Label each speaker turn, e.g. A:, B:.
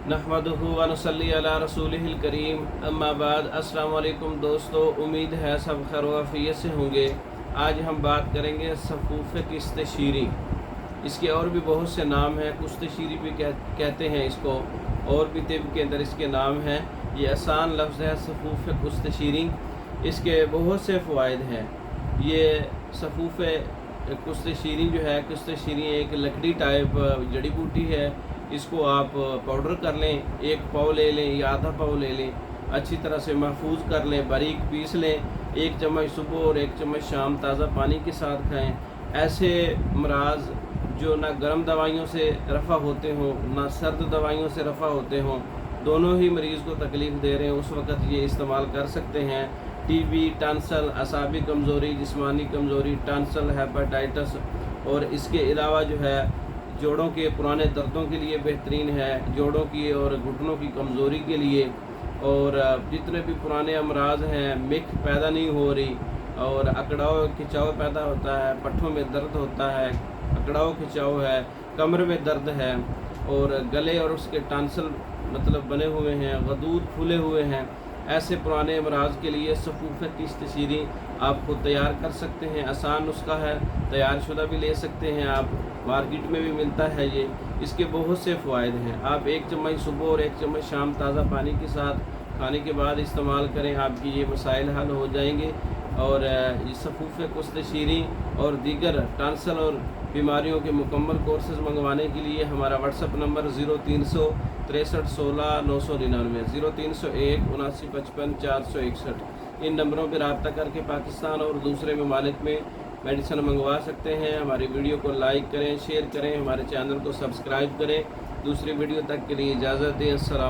A: नहमदुहु व नुसल्ली अला रसूलिहिल करीम अम्मा बाद। अस्सलाम वालेकुम दोस्तों, उम्मीद है सब खैर व आफियत से होंगे। आज हम बात करेंगे सफ़ूफ़ किस्त शीरी। इसके और भी बहुत से नाम हैं, कुश्त शीरी भी कहते हैं इसको, और भी तिब के अंदर इसके नाम हैं। ये आसान लफ्ज़ है सफ़ूफ़ कुश्त शीरी। इसके बहुत से फ़वाइद हैं। ये सफ़ूफ़ कुश्त शीरी जो है, कुश्त शीरी एक लकड़ी टाइप जड़ी बूटी है। इसको आप पाउडर कर लें, एक पाव ले लें या आधा पाव ले लें, अच्छी तरह से महफूज कर लें, बारीक पीस लें। एक चम्मच सुबह और एक चम्मच शाम ताज़ा पानी के साथ खाएं। ऐसे मराज जो ना गर्म दवाइयों से रफ़ा होते हों ना सर्द दवाइयों से रफ़ा होते हों, दोनों ही मरीज़ को तकलीफ़ दे रहे हैं, उस वक़्त ये इस्तेमाल कर सकते हैं। टीबी, टांसल, असाबी कमज़ोरी, जिस्मानी कमज़ोरी, टांसल, हेपेटाइटिस, और इसके अलावा जो है जोड़ों के पुराने दर्दों के लिए बेहतरीन है, जोड़ों की और घुटनों की कमज़ोरी के लिए। और जितने भी पुराने अमराज हैं, मिख पैदा नहीं हो रही और अकड़ाव खिंचाव पैदा होता है, पट्ठों में दर्द होता है, अकड़ाव खिंचाव है, कमर में दर्द है, और गले और उसके टांसल मतलब बने हुए हैं, गदूद फूले हुए हैं, ऐसे पुराने अमराज के लिए सफ़ूफ़ किस्त शीरी आप खुद तैयार कर सकते हैं। आसान नुस्खा है, तैयार शुदा भी ले सकते हैं आप, मार्केट में भी मिलता है ये। इसके बहुत से फ़वाइद हैं। आप एक चम्मच सुबह और एक चम्मच शाम ताज़ा पानी के साथ खाने के बाद इस्तेमाल करें, आपकी ये मसाइल हल हो जाएंगे। और ये सफ़ूफ़ कुश्त शीरी और दीगर टांसल और बीमारियों के मुकम्मल कोर्सेज़ मंगवाने के लिए हमारा व्हाट्सअप नंबर 0300 63 16 999 0301 79 55 461। इन नंबरों पर रब्ता करके पाकिस्तान और दूसरे ममालिक में मेडिसिन मंगवा सकते हैं। हमारी वीडियो को लाइक करें, शेयर करें, हमारे चैनल को सब्सक्राइब करें। दूसरी वीडियो तक के लिए इजाज़त दें। अस्सलाम।